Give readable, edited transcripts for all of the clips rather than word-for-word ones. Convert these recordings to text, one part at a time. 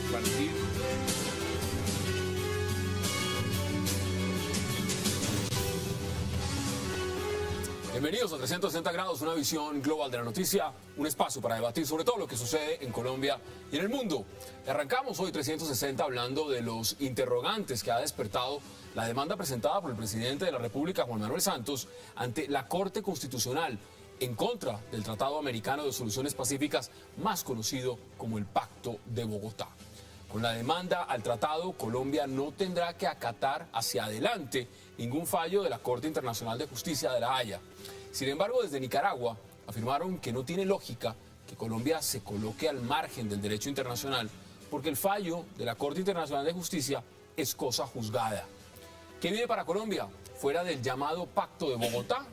compartir. Bienvenidos a 360 grados, una visión global de la noticia, un espacio para debatir sobre todo lo que sucede en Colombia y en el mundo. Arrancamos hoy 360 hablando de los interrogantes que ha despertado la demanda presentada por el presidente de la República, Juan Manuel Santos, ante la Corte Constitucional en contra del Tratado Americano de Soluciones Pacíficas, más conocido como el Pacto de Bogotá. Con la demanda al tratado, Colombia no tendrá que acatar hacia adelante ningún fallo de la Corte Internacional de Justicia de La Haya. Sin embargo, desde Nicaragua afirmaron que no tiene lógica que Colombia se coloque al margen del derecho internacional, porque el fallo de la Corte Internacional de Justicia es cosa juzgada. ¿Qué viene para Colombia fuera del llamado Pacto de Bogotá?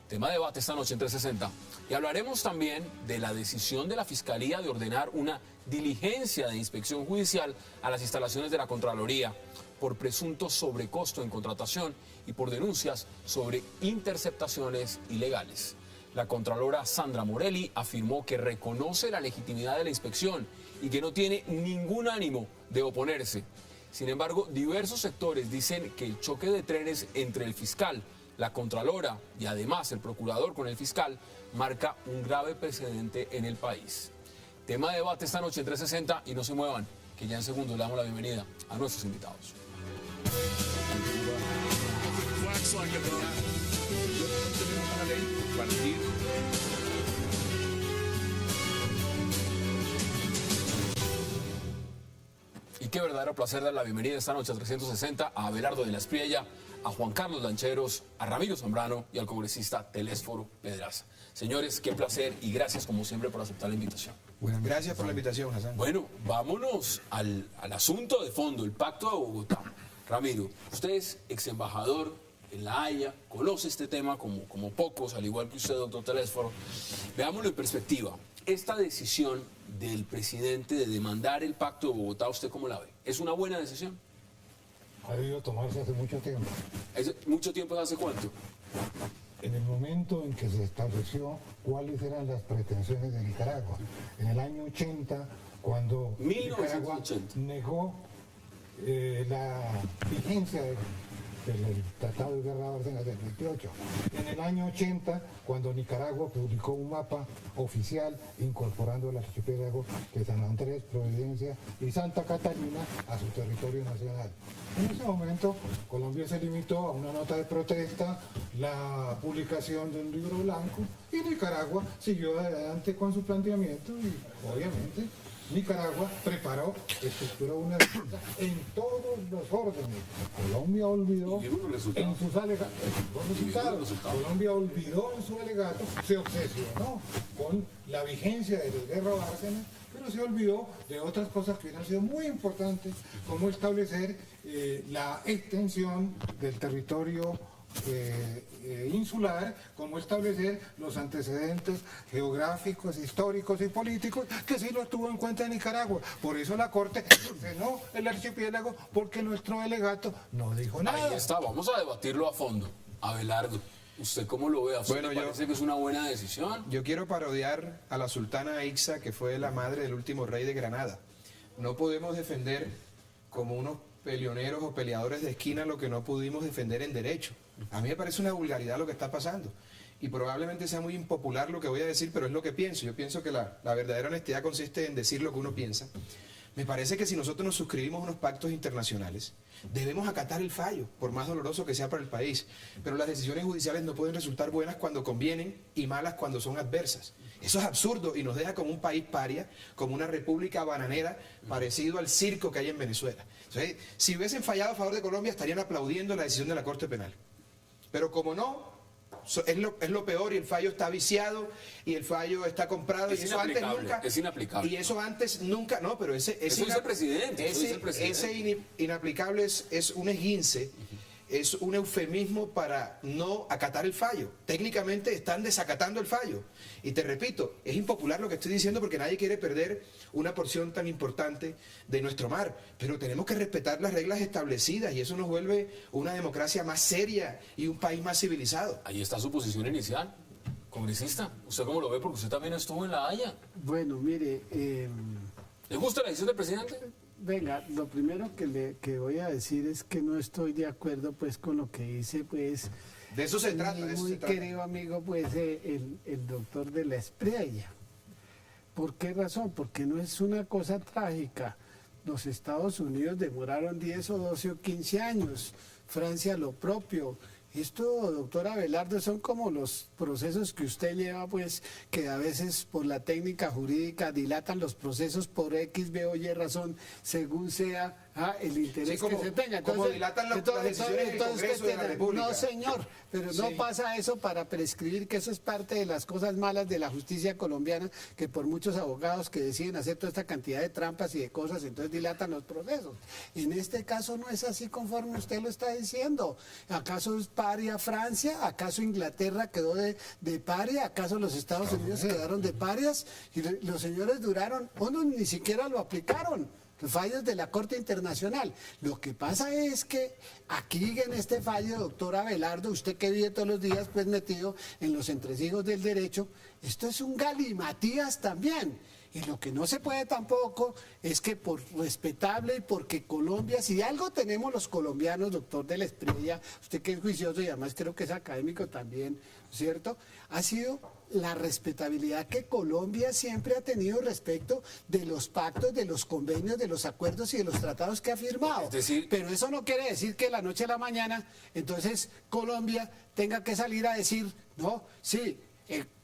Tema de debate esta noche en 360. Y hablaremos también de la decisión de la Fiscalía de ordenar una diligencia de inspección judicial a las instalaciones de la Contraloría por presunto sobrecosto en contratación y por denuncias sobre interceptaciones ilegales. La Contralora Sandra Morelli afirmó que reconoce la legitimidad de la inspección y que no tiene ningún ánimo de oponerse. Sin embargo, diversos sectores dicen que el choque de trenes entre el fiscal, la Contralora y además el procurador con el fiscal marca un grave precedente en el país. Tema de debate esta noche en 360 y no se muevan, que ya en segundos le damos la bienvenida a nuestros invitados. Compartir. Y qué verdadero placer dar la bienvenida esta noche a 360 a Abelardo de la Espriella, a Juan Carlos Lancheros, a Ramiro Zambrano y al congresista Telésforo Pedraza. Señores, qué placer y gracias como siempre por aceptar la invitación. Gracias por la invitación, Hassan. Bueno, vámonos al asunto de fondo, el Pacto de Bogotá. Ramiro, usted es ex embajador en La Haya, conoce este tema como pocos, al igual que usted, doctor Telésforo. Veámoslo en perspectiva. Esta decisión del presidente de demandar el Pacto de Bogotá, ¿usted cómo la ve? ¿Es una buena decisión? Ha debido tomarse hace mucho tiempo. ¿Mucho tiempo hace cuánto? En el momento en que se estableció cuáles eran las pretensiones de Nicaragua. En el año 80, cuando 1980. Nicaragua negó la vigencia del Tratado de Guerra de Bárcenas del 28. En el año 80, cuando Nicaragua publicó un mapa oficial incorporando el archipiélago de San Andrés, Providencia y Santa Catalina a su territorio nacional. En ese momento, Colombia se limitó a una nota de protesta, la publicación de un libro blanco, y Nicaragua siguió adelante con su planteamiento y, obviamente, Nicaragua preparó, estructuró una defensa en todos los órdenes. Colombia olvidó en sus alegatos, Colombia olvidó en su alegato, se obsesionó con la vigencia de la guerra Bárcenas, pero se olvidó de otras cosas que hubieran sido muy importantes, como establecer la extensión del territorio insular, como establecer los antecedentes geográficos, históricos y políticos, que sí los tuvo en cuenta en Nicaragua. Por eso la Corte ordenó el archipiélago, porque nuestro delegato no dijo nada. Ahí está, vamos a debatirlo a fondo. Abelardo, ¿usted cómo lo ve? ¿A usted le parece que es una buena decisión? Yo quiero parodiar a la sultana Ixa, que fue la madre del último rey de Granada. No podemos defender como unos peleoneros o peleadores de esquina lo que no pudimos defender en derecho. A mí me parece una vulgaridad lo que está pasando. Y probablemente sea muy impopular lo que voy a decir, pero es lo que pienso. Yo pienso que la verdadera honestidad consiste en decir lo que uno piensa. Me parece que si nosotros nos suscribimos a unos pactos internacionales, debemos acatar el fallo, por más doloroso que sea para el país. Pero las decisiones judiciales no pueden resultar buenas cuando convienen y malas cuando son adversas. Eso es absurdo y nos deja como un país paria, como una república bananera, parecido al circo que hay en Venezuela. Entonces, si hubiesen fallado a favor de Colombia, estarían aplaudiendo la decisión de la Corte Penal. Pero como no, es lo peor, y el fallo está viciado y el fallo está comprado, y eso antes nunca, es inaplicable. Y eso antes nunca, no, pero ese presidente. Inaplicable es un esguince, es un eufemismo para no acatar el fallo. Técnicamente están desacatando el fallo. Y te repito, es impopular lo que estoy diciendo porque nadie quiere perder una porción tan importante de nuestro mar. Pero tenemos que respetar las reglas establecidas y eso nos vuelve una democracia más seria y un país más civilizado. Ahí está su posición inicial, congresista. ¿Usted cómo lo ve? Porque usted también estuvo en La Haya. Bueno, mire... ¿Le gusta la decisión del presidente? Venga, lo primero que voy a decir es que no estoy de acuerdo pues con lo que dice pues De eso se trata, mi de eso muy se trata. querido amigo pues el doctor de la Espriella. ¿Por qué razón? Porque no es una cosa trágica. Los Estados Unidos demoraron 10 o 12 o 15 años, Francia lo propio. Esto, doctora Abelardo, son como los procesos que usted lleva, pues, que a veces por la técnica jurídica dilatan los procesos por X, B o Y razón, según sea el interés Sí, como- que se tenga. como dilatan las decisiones del Congreso de la República. No, señor, pero no pasa eso para prescribir, que eso es parte de las cosas malas de la justicia colombiana, que por muchos abogados que deciden hacer toda esta cantidad de trampas y de cosas, entonces dilatan los procesos. En este caso no es así conforme usted lo está diciendo. ¿Acaso es paria Francia? ¿Acaso Inglaterra quedó de paria? ¿Acaso los Estados Unidos quedaron de parias? Y los señores duraron, unos ni siquiera lo aplicaron. Los fallos de la Corte Internacional. Lo que pasa es que aquí en este fallo, doctor Abelardo, usted que vive todos los días pues metido en los entresijos del derecho, esto es un galimatías también. Y lo que no se puede tampoco es que por respetable y porque Colombia, si algo tenemos los colombianos, doctor de la Espriella, usted que es juicioso y además creo que es académico también, ¿cierto? Ha sido la respetabilidad que Colombia siempre ha tenido respecto de los pactos, de los convenios, de los acuerdos y de los tratados que ha firmado. Es decir, pero eso no quiere decir que de la noche a la mañana, entonces Colombia tenga que salir a decir, no, sí,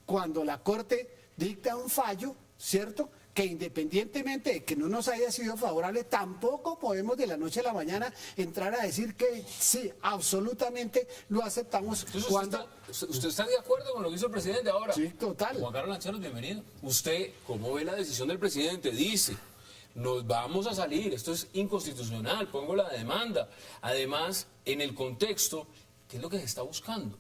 cuando la Corte dicta un fallo, ¿cierto?, que independientemente de que no nos haya sido favorable, tampoco podemos de la noche a la mañana entrar a decir que sí, absolutamente lo aceptamos. Entonces, cuando... ¿usted está de acuerdo con lo que hizo el presidente ahora? Sí, total. Juan Carlos Lancheros, bienvenido. ¿Usted cómo ve la decisión del presidente? Dice, nos vamos a salir, esto es inconstitucional, pongo la demanda. Además, en el contexto, ¿qué es lo que se está buscando?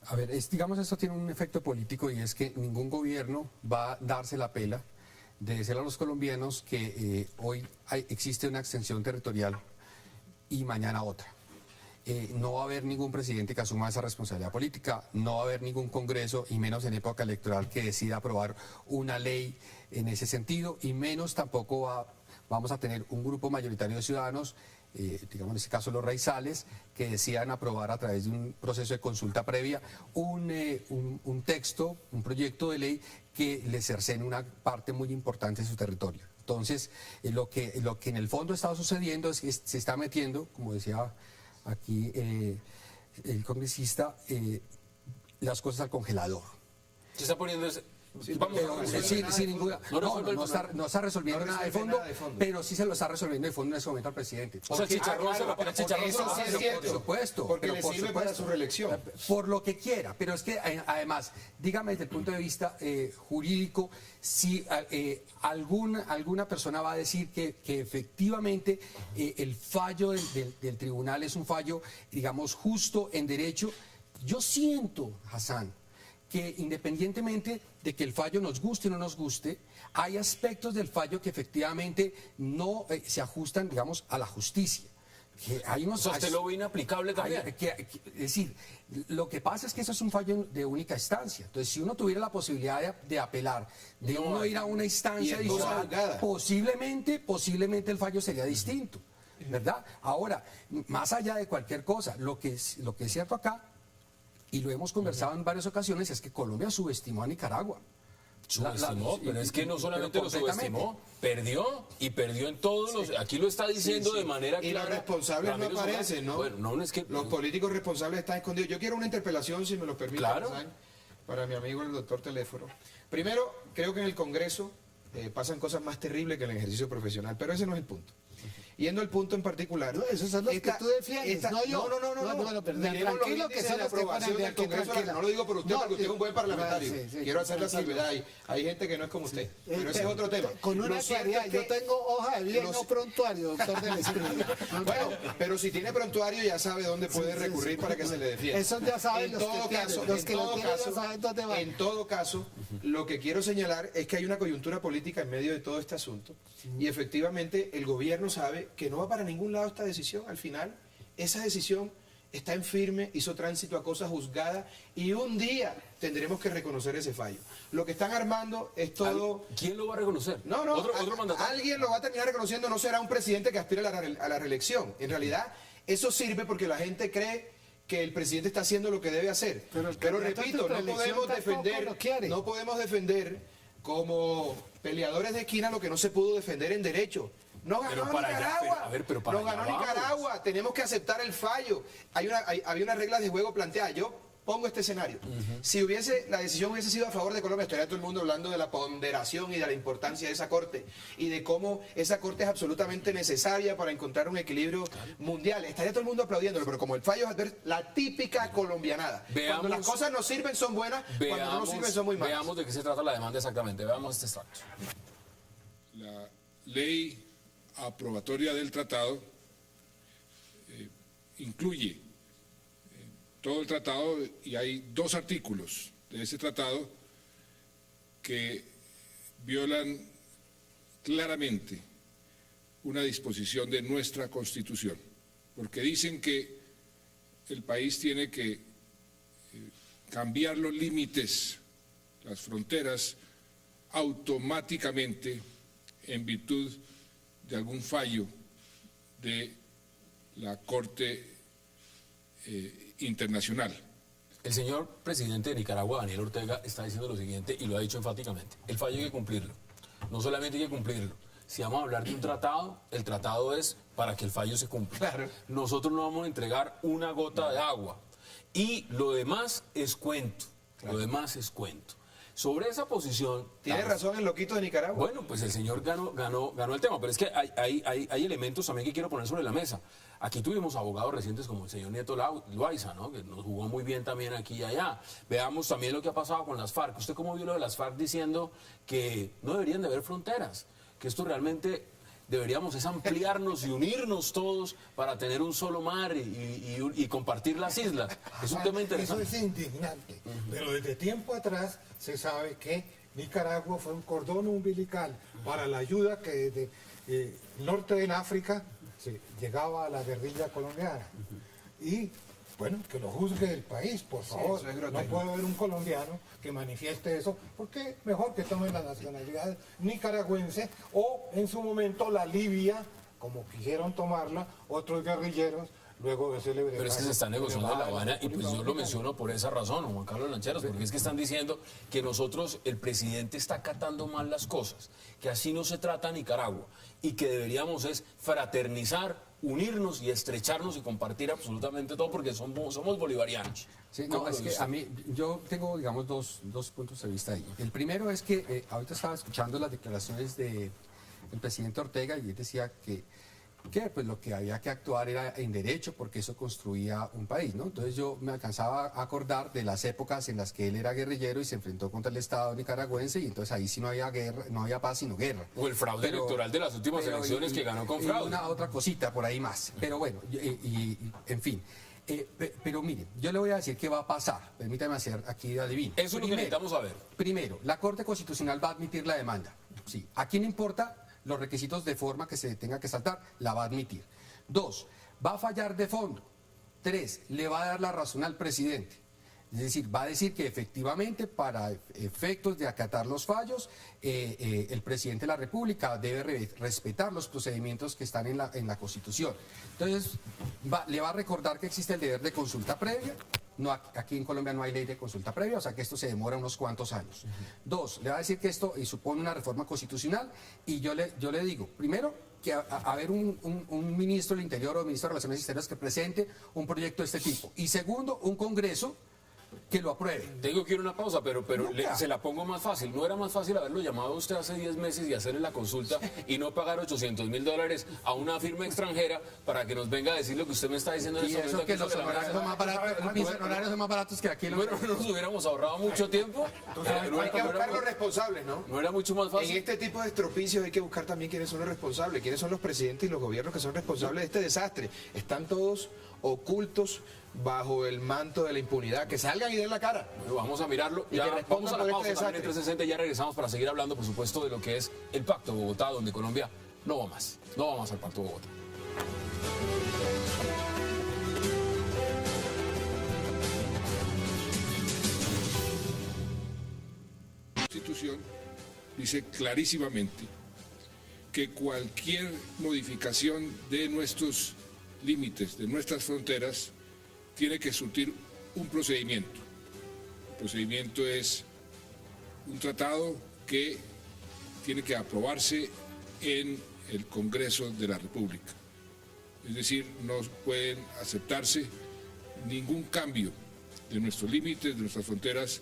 A ver, digamos, esto tiene un efecto político y es que ningún gobierno va a darse la pela de decirle a los colombianos que hoy existe una extensión territorial y mañana otra. No va a haber ningún presidente que asuma esa responsabilidad política, no va a haber ningún Congreso, y menos en época electoral, que decida aprobar una ley en ese sentido, y menos tampoco vamos a tener un grupo mayoritario de ciudadanos, digamos en este caso los raizales, que decidan aprobar a través de un proceso de consulta previa un texto, un proyecto de ley que le cercene una parte muy importante de su territorio. Entonces, lo que en el fondo está sucediendo es que se está metiendo, como decía aquí el congresista, las cosas al congelador. Se está poniendo ese... Sin ninguna, no está resolviendo No nada de resuelve fondo, nada de fondo. pero sí se lo está resolviendo de fondo en ese momento al presidente. O sea, Porque- chicharrón, se lo pone chicharrón. Eso sí es cierto. por supuesto. Porque pero le por sirve para supuesto. su reelección. Por lo que quiera, pero es que además, dígame desde el punto de vista jurídico, si alguna persona va a decir que efectivamente el fallo del tribunal es un fallo, digamos, justo en derecho, yo siento, Hassan, que independientemente de que el fallo nos guste o no nos guste, hay aspectos del fallo que efectivamente no se ajustan, digamos, a la justicia. Que hay unos, O sea, ¿usted lo ve inaplicable también? es decir, lo que pasa es que eso es un fallo de única instancia. Entonces, si uno tuviera la posibilidad de apelar, de No, uno ir a una instancia y en cosa adicional, juzgada. posiblemente el fallo sería distinto, ¿verdad? Ahora, más allá de cualquier cosa, lo que es cierto acá, y lo hemos conversado en varias ocasiones, es que Colombia subestimó a Nicaragua. Subestimó, pero es que no solamente pero lo completamente. subestimó, perdió y perdió en todos los... Aquí lo está diciendo de manera Y los clara. responsables no Ramiro Solá. aparecen, ¿no? Bueno, no es que... Los políticos responsables están escondidos. Yo quiero una interpelación, si me lo permite, Claro. Hassan, para mi amigo el doctor Teléfono. Primero, creo que en el Congreso pasan cosas más terribles que en el ejercicio profesional, pero ese no es el punto. Yendo al punto en particular. No, esos son los que tú defiendes, no yo. No, Perdón, miremos los tranquilo, que índices son de los que aprobación ponen de del aquí, Congreso. tranquila. No lo digo por usted, No, porque usted es un buen parlamentario. sí, sí, Quiero hacer la tranquilo. salvedad ahí. Hay gente que no es como usted. Pero ese es otro tema. Con una Lo cierto claridad, es yo que- tengo hoja de vida y lo- no prontuario, doctor del Espíritu. Bueno, pero si tiene prontuario ya sabe dónde puede recurrir para que se le defienda. Eso ya saben En los todo que tienen, caso, los en que lo todo tienen ya caso, saben dónde van. en todo caso, lo que quiero señalar es que hay una coyuntura política en medio de todo este asunto y efectivamente el gobierno sabe que no va para ningún lado esta decisión. Al final, esa decisión está en firme, hizo tránsito a cosa juzgada y un día tendremos que reconocer ese fallo. Lo que están armando es todo... ¿Quién lo va a reconocer? No, ¿Otro mandatario? alguien lo va a terminar reconociendo, no será un presidente que aspire a la reelección. En realidad, eso sirve porque la gente cree que el presidente está haciendo lo que debe hacer. Pero el Pero candidato repito, a reelección tampoco lo quiere. no podemos defender como peleadores de esquina lo que no se pudo defender en derecho. No ganó Pero para allá, Nicaragua. pero para no ganó allá vamos. Nicaragua. Tenemos que aceptar el fallo. Había unas reglas de juego planteadas. Yo pongo este escenario. Si la decisión hubiese sido a favor de Colombia, estaría todo el mundo hablando de la ponderación y de la importancia de esa corte y de cómo esa corte es absolutamente necesaria para encontrar un equilibrio mundial. Estaría todo el mundo aplaudiéndolo, pero como el fallo es la típica colombianada. Cuando las cosas nos sirven son buenas, cuando no nos sirven son muy malas. Veamos de qué se trata la demanda exactamente. Veamos este extracto. La ley aprobatoria del tratado incluye todo el tratado y hay 2 artículos de ese tratado que violan claramente una disposición de nuestra Constitución, porque dicen que el país tiene que cambiar los límites, las fronteras, automáticamente en virtud de algún fallo de la Corte Internacional. El señor presidente de Nicaragua, Daniel Ortega, está diciendo lo siguiente y lo ha dicho enfáticamente. El fallo hay que cumplirlo. No solamente hay que cumplirlo. Si vamos a hablar de un tratado, el tratado es para que el fallo se cumpla. Claro. Nosotros no vamos a entregar una gota de agua. Y lo demás es cuento. Lo demás es cuento. Sobre esa posición... Tiene razón el loquito de Nicaragua. Bueno, pues el señor ganó el tema, pero es que hay elementos también que quiero poner sobre la mesa. Aquí tuvimos abogados recientes como el señor Nieto Loaiza, ¿no? Que nos jugó muy bien también aquí y allá. Veamos también lo que ha pasado con las FARC. ¿Usted cómo vio lo de las FARC diciendo que no deberían de haber fronteras? Que esto realmente deberíamos es ampliarnos y unirnos todos para tener un solo mar y compartir las islas. Es un tema interesante. Eso es indignante. Pero desde tiempo atrás se sabe que Nicaragua fue un cordón umbilical para la ayuda que desde el norte del África se llegaba a la guerrilla colombiana. Y bueno, que lo juzgue el país, por favor. eso es No grotesco. puede haber un colombiano que manifieste eso, porque mejor que tome la nacionalidad nicaragüense o en su momento la Libia, como quisieron tomarla otros guerrilleros luego de celebrar. Pero es que se está negociando en La Habana y pues yo lo menciono por esa razón, Juan Carlos Lancheros, porque es que están diciendo que nosotros, el presidente está acatando mal las cosas, que así no se trata a Nicaragua y que deberíamos es fraternizar, unirnos y estrecharnos y compartir absolutamente todo porque somos bolivarianos. Sí, ¿Cómo no, lo es que dice? a mí, yo tengo, digamos, dos puntos de vista ahí. El primero es que ahorita estaba escuchando las declaraciones del presidente Ortega y él decía que pues lo que había que actuar era en derecho porque eso construía un país, ¿no? Entonces yo me alcanzaba a acordar de las épocas en las que él era guerrillero y se enfrentó contra el Estado nicaragüense y entonces ahí sí no había guerra, no había paz sino guerra. O el fraude electoral de las últimas elecciones que ganó con fraude. Y una otra cosita por ahí más. Pero bueno, en fin. Pero miren, yo le voy a decir qué va a pasar. Permítame hacer aquí adivino. Eso es lo que necesitamos saber. Primero, la Corte Constitucional va a admitir la demanda. Sí. ¿A quién importa los requisitos de forma que se tenga que saltar? La va a admitir. 2, va a fallar de fondo. 3, le va a dar la razón al presidente. Es decir, va a decir que efectivamente para efectos de acatar los fallos, el presidente de la República debe respetar los procedimientos que están en la Constitución. Entonces, le va a recordar que existe el deber de consulta previa. No, aquí en Colombia no hay ley de consulta previa, o sea que esto se demora unos cuantos años. 2, le va a decir que esto supone una reforma constitucional y yo le digo, primero, que haber un ministro del Interior o ministro de Relaciones Exteriores que presente un proyecto de este tipo. Y segundo, un Congreso que lo apruebe. Tengo que ir a una pausa, pero se la pongo más fácil. ¿No era más fácil haberlo llamado a usted hace 10 meses y hacerle la consulta y no pagar $800.000 a una firma extranjera para que nos venga a decir lo que usted me está diciendo en Y este eso momento que aquí los sobre la honorarios mesa? son más baratos, mis honorarios son más baratos que aquí en Bueno, no nos hubiéramos ahorrado mucho tiempo. Hay que buscar los responsables, ¿no? No era mucho más En fácil. este tipo de estropicios hay que buscar también quiénes son los responsables, quiénes son los presidentes y los gobiernos que son responsables de este desastre. Están todos ocultos bajo el manto de la impunidad. Que salgan y den la cara. Bueno, vamos a mirarlo. Y Ya que vamos respondan a la por pausa este también en desastre. 360. Ya regresamos para seguir hablando, por supuesto, de lo que es el Pacto de Bogotá, donde Colombia no va más. No va más al Pacto de Bogotá. Constitución dice clarísimamente que cualquier modificación de nuestros límites, de nuestras fronteras, tiene que surtir un procedimiento. El procedimiento es un tratado que tiene que aprobarse en el Congreso de la República. Es decir, no pueden aceptarse ningún cambio de nuestros límites, de nuestras fronteras,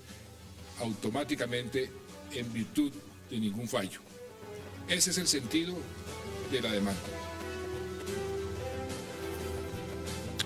automáticamente en virtud de ningún fallo. Ese es el sentido de la demanda.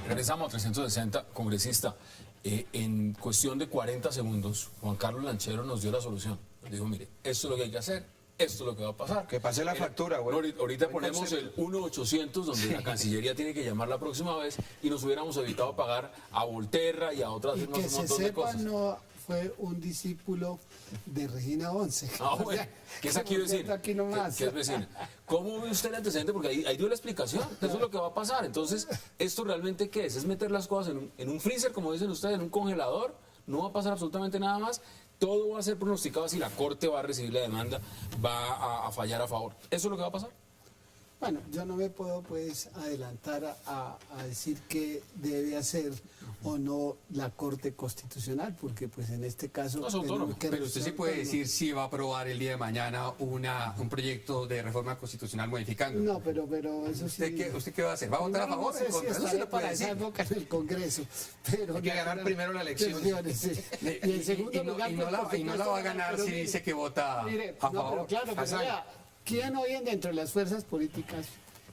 Regresamos a 360, congresista. En cuestión de 40 segundos, Juan Carlos Lanchero nos dio la solución. Nos dijo, mire, esto es lo que hay que hacer, esto es lo que va a pasar. Que pase la factura, güey. Ahorita Buen ponemos concepto. el 1-800, donde la Cancillería tiene que llamar la próxima vez y nos hubiéramos evitado pagar a Volterra y a otras Y firmas que un se montón de sepa, cosas. no fue un discípulo de Regina Once. Ah, O sea, bueno, ¿qué esa quiere decir? Aquí nomás. Que es vecina. ¿Cómo ve usted el antecedente? Porque ahí dio la explicación. Eso es lo que va a pasar. Entonces, ¿esto realmente qué es? Es meter las cosas en un freezer, como dicen ustedes, en un congelador. No va a pasar absolutamente nada más. Todo va a ser pronosticado si la Corte va a recibir la demanda, va a fallar a favor. ¿Eso es lo que va a pasar? Bueno, yo no me puedo pues adelantar a decir qué debe hacer o no la Corte Constitucional, porque pues en este caso... No es autónomo, Pero usted sí puede decir si va a aprobar el día de mañana un proyecto de reforma constitucional modificando. No, pero eso sí... ¿Usted qué va a hacer? ¿Va a votar a No, favor? no sé ¿En si contra? Eso sí estaré lo puede para esa decir. época en el Congreso, pero... Hay que ganar primero la elección. Sí. Y en segundo lugar... y no la va a ganar pero si mire, dice que vota mire, a no, pero favor. claro, pero Hazaña. vea, ¿quién hoy en dentro de las fuerzas políticas,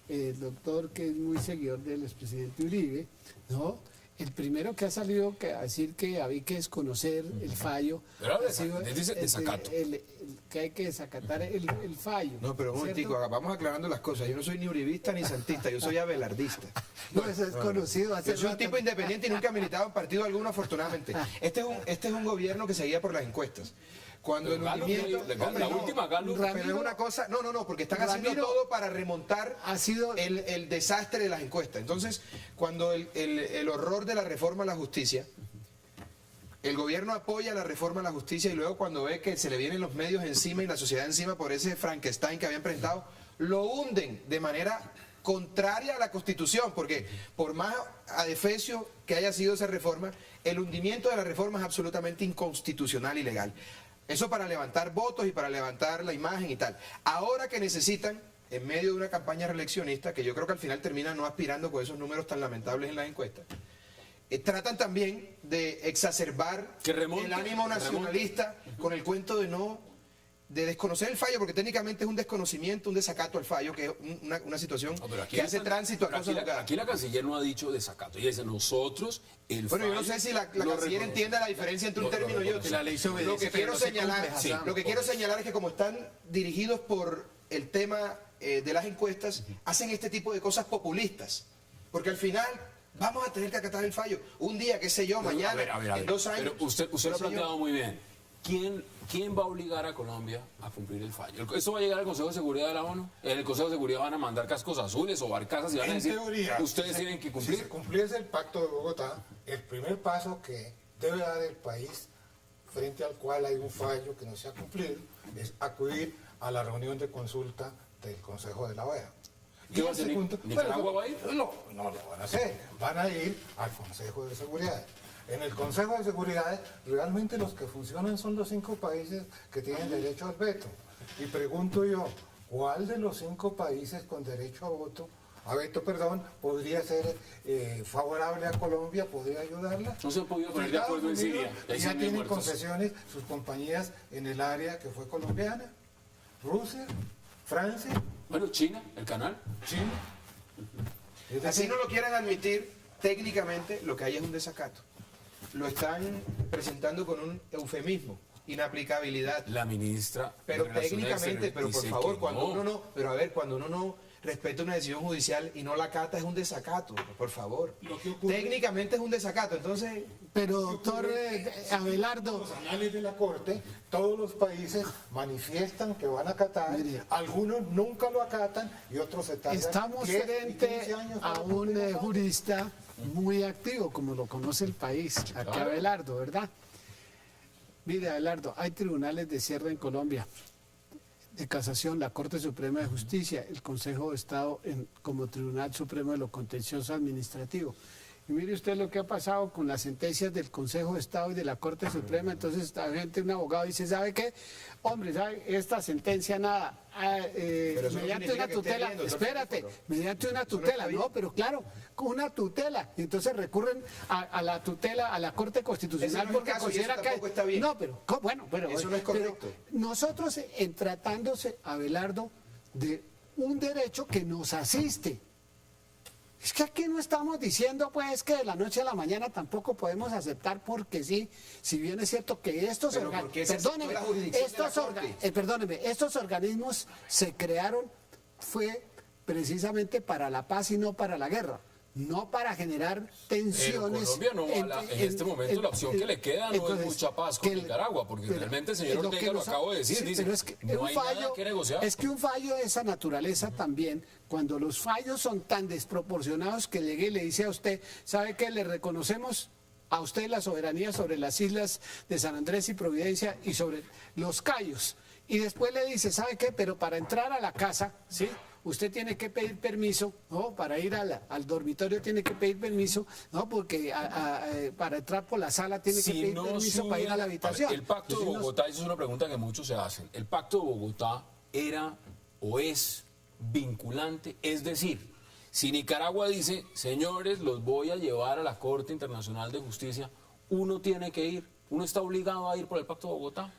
el doctor que es muy seguidor del expresidente Uribe, ¿no? El primero que ha salido a decir que había que desconocer el fallo, Pero habla ha sido dice desacato. que hay que desacatar el fallo. No, pero un ¿cierto? momentico, vamos aclarando las cosas. Yo no soy ni uribista ni santista, yo soy abelardista. No, eso es conocido. hace Yo soy un rato. tipo independiente y nunca he militado en partido alguno, afortunadamente. Este es un gobierno que se guía por las encuestas. Cuando el Gallup, hundimiento... la última Gallup. Pero es una cosa... No, porque están haciendo Ramiro, todo para remontar ha sido- el desastre de las encuestas. Entonces, cuando el horror de la reforma a la justicia... El gobierno apoya la reforma a la justicia y luego cuando ve que se le vienen los medios encima y la sociedad encima por ese Frankenstein que habían presentado, lo hunden de manera contraria a la Constitución, porque por más adefesio que haya sido esa reforma, el hundimiento de la reforma es absolutamente inconstitucional y ilegal. Eso para levantar votos y para levantar la imagen y tal. Ahora que necesitan, en medio de una campaña reeleccionista, que yo creo que al final termina no aspirando con esos números tan lamentables en las encuestas, tratan también de exacerbar Que remonte, el ánimo que nacionalista con el cuento de desconocer el fallo, porque técnicamente es un desconocimiento, un desacato al fallo, que es una situación No, pero aquí que no hace están- tránsito a pero cosas juzgadas. aquí la canciller no ha dicho desacato. Ella dice, nosotros, el Bueno, yo no fallo sé si la lo canciller reconocemos. entiende la diferencia entre un Lo término y otro. reconoce. La ley se obedece, Lo que pero quiero no se señalar, cumple, sí, Hassan. lo que quiero señalar es que como están dirigidos por el tema de las encuestas, hacen este tipo de cosas populistas. Porque al final vamos a tener que acatar el fallo. Un día, qué sé yo, mañana, A ver. en 2 años. Pero usted lo ha qué sé yo. planteado muy bien. ¿Quién va a obligar a Colombia a cumplir el fallo? ¿Esto va a llegar al Consejo de Seguridad de la ONU? ¿En el Consejo de Seguridad van a mandar cascos azules o barcazas y van a En decir, teoría, ustedes tienen que Si cumplir? se cumpliese el Pacto de Bogotá, el primer paso que debe dar el país frente al cual hay un fallo que no se ha cumplido es acudir a la reunión de consulta del Consejo de la OEA. ¿Qué va a hacer? ¿Nicaragua va a ir? No lo van a hacer. Van a ir al Consejo de Seguridad. En el Consejo de Seguridad, realmente los que funcionan son los 5 países que tienen derecho al veto. Y pregunto yo, ¿cuál de los 5 países con derecho a veto, podría ser favorable a Colombia, podría ayudarla? No se han podido poner de acuerdo en Estados Siria. Unidos Y hay ya 100.000 tienen muertos. concesiones sus compañías en el área que fue colombiana. Rusia, Francia, Bueno, China, el canal. China. Es Así decir, no lo quieren admitir, técnicamente lo que hay es un desacato. Lo están presentando con un eufemismo, inaplicabilidad. La ministra. Pero de Relaciones técnicamente, Exteriores pero por dice favor, que cuando no. uno no, pero a ver, cuando uno no respeta una decisión judicial y no la acata es un desacato, por favor. Lo que ocurre- Técnicamente es un desacato, entonces Pero doctor Abelardo, los anales de la Corte, todos los países manifiestan que van a acatar, Mire. algunos nunca lo acatan y otros se tardan estamos 10 y frente 15 años a para un cumplir el fallo. jurista muy activo, como lo conoce el país, aquí claro. Abelardo, ¿verdad? Mire, Abelardo, hay tribunales de cierre en Colombia, de casación, la Corte Suprema de Justicia, el Consejo de Estado como Tribunal Supremo de lo Contencioso Administrativo. Y mire usted lo que ha pasado con las sentencias del Consejo de Estado y de la Corte Suprema. Entonces, la gente, un abogado dice, ¿sabe qué? Hombre, ¿sabe? Esta sentencia nada, eso no mediante significa una que esté tutela, bien, doctor espérate, Filipo. mediante una Eso no tutela, está bien. no, pero claro, con una tutela. Y entonces recurren a la tutela, a la Corte Constitucional Ese no es el porque caso y eso considera que... tampoco está bien. No, pero, bueno, pero... Eso no es pero correcto. nosotros, en tratándose, Abelardo, de un derecho que nos asiste, es que aquí no estamos diciendo pues que de la noche a la mañana tampoco podemos aceptar porque sí, si bien es cierto que estos Pero ¿por qué se aceptó la jurisdicción de la Corte? perdóneme, estos organismos se crearon fue precisamente para la paz y no para la guerra. No para generar tensiones. Colombia no va en este momento la opción que le queda no entonces, es mucha paz con que- Nicaragua, porque pero realmente el señor es Ortega que lo nos ha- acabo de decir, sí, dice, pero es que no un hay fallo, nada que negociar. es que un fallo de esa naturaleza también, cuando los fallos son tan desproporcionados que llegue y le dice a usted, ¿sabe qué? Le reconocemos a usted la soberanía sobre las islas de San Andrés y Providencia y sobre los Cayos. Y después le dice, ¿sabe qué? Pero para entrar a la casa, ¿sí? Usted tiene que pedir permiso, ¿no? Para ir al dormitorio tiene que pedir permiso, ¿no? Porque para entrar por la sala tiene que pedir permiso para ir a la habitación. El Pacto de Entonces, no- Bogotá, esa es una pregunta que muchos se hacen. ¿El Pacto de Bogotá era o es vinculante? Es decir, si Nicaragua dice, señores, los voy a llevar a la Corte Internacional de Justicia, uno tiene que ir, uno está obligado a ir por el Pacto de Bogotá.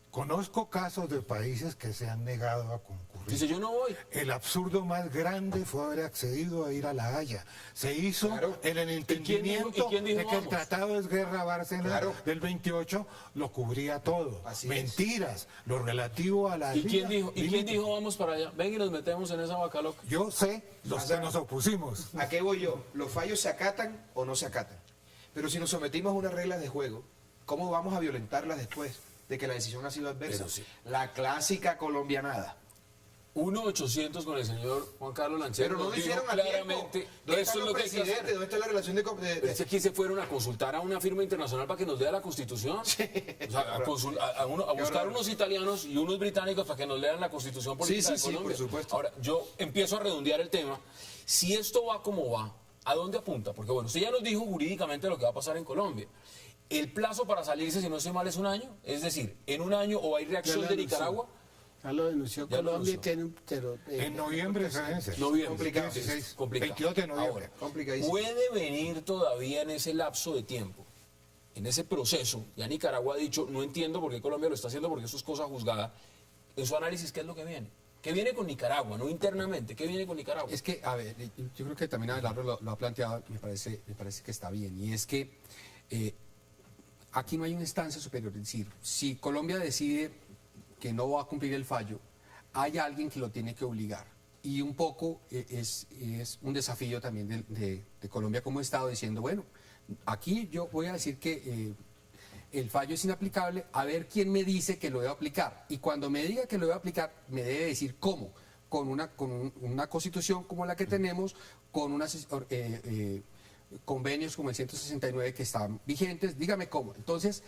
Conozco casos de países que se han negado a concurrir. Dice, yo no voy. El absurdo más grande fue haber accedido a ir a La Haya. Se hizo Claro. en el entendimiento quién dijo de que el vamos? Tratado de Guerra Bárcena Claro. del 28 lo cubría todo. Así Mentiras, lo relativo a la ¿Y quién línea dijo? ¿Y quién límite. dijo vamos para allá? Ven y nos metemos en esa vaca loca. Yo sé los que nos opusimos. ¿A qué voy yo? ¿Los fallos se acatan o no se acatan? Pero si nos sometimos a unas reglas de juego, ¿cómo vamos a violentarlas después de que la decisión ha sido adversa? Pero sí. La clásica colombianada. 1-800 con el señor Juan Carlos Lanchero. Pero no nos lo hicieron dijo a claramente, tiempo. ¿Dónde esto están es los lo que hay que presidentes? hacer. ¿Dónde está la relación Pero es que aquí se fueron a consultar a una firma internacional para que nos lea la Constitución. O sea, a buscar unos italianos y unos británicos para que nos lean la Constitución política Sí, de sí, Colombia. por supuesto. Ahora, yo empiezo a redondear el tema. Si esto va como va, ¿a dónde apunta? Porque bueno, usted ya nos dijo jurídicamente lo que va a pasar en Colombia. El plazo para salirse, si no estoy mal, es un año. Es decir, en un año o hay reacción Ya lo de anunció. Nicaragua. Ya lo denunció Ya lo Colombia y denunció. tiene un... pero, En noviembre se vence. Noviembre. Complicado. 16, Complicado. 22 de noviembre. Ahora, Complicadísimo. puede venir todavía en ese lapso de tiempo, en ese proceso, ya Nicaragua ha dicho, no entiendo por qué Colombia lo está haciendo, porque eso es cosa juzgada. En su análisis, ¿qué es lo que viene? ¿Qué viene con Nicaragua? No internamente, ¿qué viene con Nicaragua? Es que, a ver, yo creo que también Abelardo lo ha planteado, me parece que está bien, y es que aquí no hay una instancia superior, es decir, si Colombia decide que no va a cumplir el fallo, hay alguien que lo tiene que obligar. Y un poco es un desafío también de Colombia como Estado, diciendo, bueno, aquí yo voy a decir que el fallo es inaplicable, a ver quién me dice que lo debo aplicar. Y cuando me diga que lo debo aplicar, me debe decir cómo. Con una constitución como la que tenemos, con unas convenios como el 169 que están vigentes, dígame cómo. Entonces,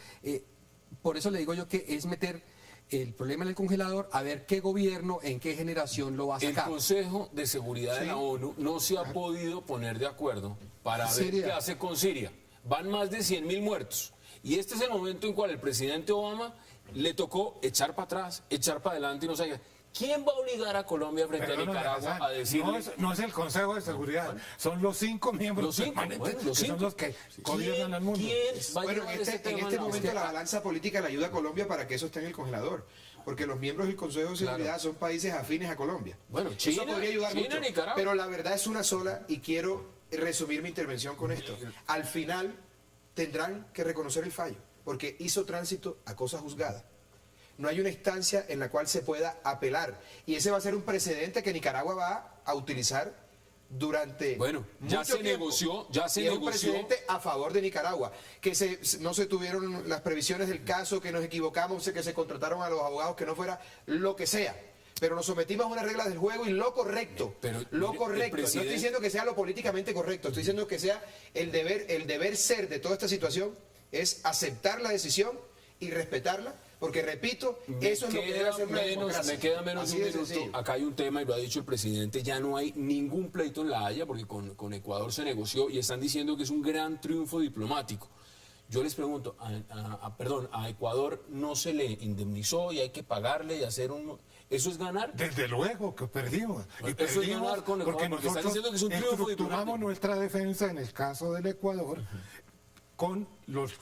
por eso le digo yo que es meter el problema en el congelador, a ver qué gobierno, en qué generación lo va a El sacar. Consejo de Seguridad de la ONU no se ha podido poner de acuerdo para ver Siria. qué hace con Siria. Van más de 100.000 muertos. Y este es el momento en cual el presidente Obama le tocó echar para atrás, echar para adelante y no sé qué. ¿Quién va a obligar a Colombia frente a Perdóname, Nicaragua Hassan, a decirle... no es el Consejo de Seguridad, son los 5 miembros Los 5, permanentes bueno, los que 5. son los que gobiernan al mundo. ¿Quién va a Bueno, llevar en ese este tema? momento No, la balanza política le ayuda a Colombia para que eso esté en el congelador. Porque los miembros del Consejo de Seguridad Claro. son países afines a Colombia. Bueno, Eso China, podría ayudar China, mucho. Nicaragua. Pero la verdad es una sola y quiero resumir mi intervención con esto. Al final tendrán que reconocer el fallo, porque hizo tránsito a cosa juzgada. No hay una instancia en la cual se pueda apelar. Y ese va a ser un precedente que Nicaragua va a utilizar durante Bueno, ya mucho se tiempo. negoció, ya se Y es un negoció. precedente a favor de Nicaragua, que no se tuvieron las previsiones del caso, que nos equivocamos, que se contrataron a los abogados, que no fuera lo que sea. Pero nos sometimos a unas reglas del juego y lo correcto, Pero, lo mire, correcto. el No presidente- estoy diciendo que sea lo políticamente correcto, estoy diciendo que sea el deber ser de toda esta situación es aceptar la decisión y respetarla, porque repito, eso es lo que debe hacer una democracia. Me queda menos Así de un de minuto. sencillo. Acá hay un tema, y lo ha dicho el presidente, ya no hay ningún pleito en La Haya, porque con Ecuador se negoció y están diciendo que es un gran triunfo diplomático. Yo les pregunto, a Ecuador no se le indemnizó y hay que pagarle y hacer un... ¿Eso es ganar? Desde luego que perdimos. Y Eso es perdimos ganar con Ecuador, porque porque están nosotros diciendo que es un triunfo estructuramos diplomático. nuestra defensa en el caso del Ecuador con los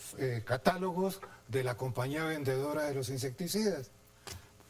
catálogos de la compañía vendedora de los insecticidas.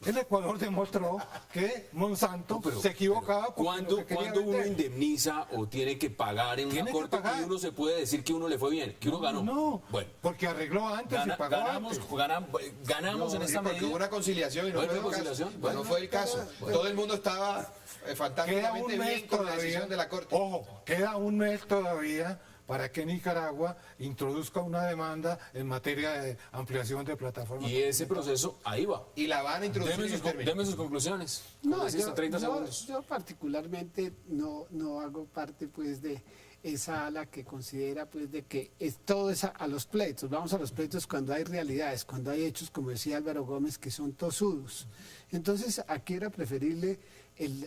El Ecuador demostró que Monsanto se equivocaba porque lo que quería ¿Cuándo uno vender. indemniza o tiene que pagar en una Tiene que corte pagar. que uno se puede decir que uno le fue bien, que uno ganó? No, Bueno, porque arregló antes y pagó ganamos antes. ganamos en Sí, esta porque medida. hubo una conciliación y no ¿No fue hubo el caso. conciliación? Pues no fue el caso. Todo el mundo estaba Queda fantásticamente un bien mes con la decisión todavía, de la Corte. ojo, queda un mes todavía para que Nicaragua introduzca una demanda en materia de ampliación de plataformas. Y ese proceso, ahí va. Y la van a introducir en el término. Deme sus conclusiones. No, Como deciste, 30 segundos. yo particularmente no hago parte pues de esa ala que considera pues de que es todo es a los pleitos. Vamos a los pleitos cuando hay realidades, cuando hay hechos, como decía Álvaro Gómez, que son tosudos. Entonces aquí era preferible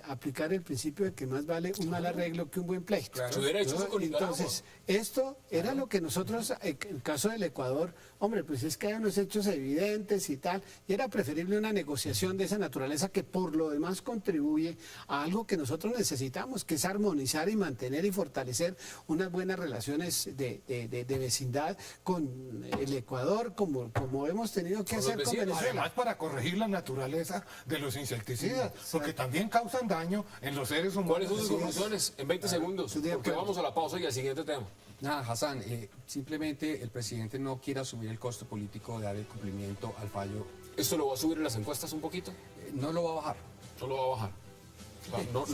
aplicar el principio de que más vale un mal arreglo que un buen pleito. Se hubiera hecho eso con Nicaragua. Entonces, esto era lo que nosotros, en el caso del Ecuador, hombre, pues es que hay unos hechos evidentes y tal, y era preferible una negociación de esa naturaleza que por lo demás contribuye a algo que nosotros necesitamos, que es armonizar y mantener y fortalecer unas buenas relaciones de vecindad con el Ecuador, como hemos tenido que Con los hacer con vecinos. Venezuela. Además, para corregir la naturaleza de los insecticidas, porque también causan daño en los seres humanos. ¿Cuáles son sus conclusiones? En 20 segundos. estoy de Porque acuerdo. vamos a la pausa y al siguiente tema. Nada, Hassan, simplemente el presidente no quiere asumir el costo político de dar el cumplimiento al fallo. ¿Esto lo va a subir en las encuestas un poquito? No lo va a bajar. ¿No lo va a bajar? No.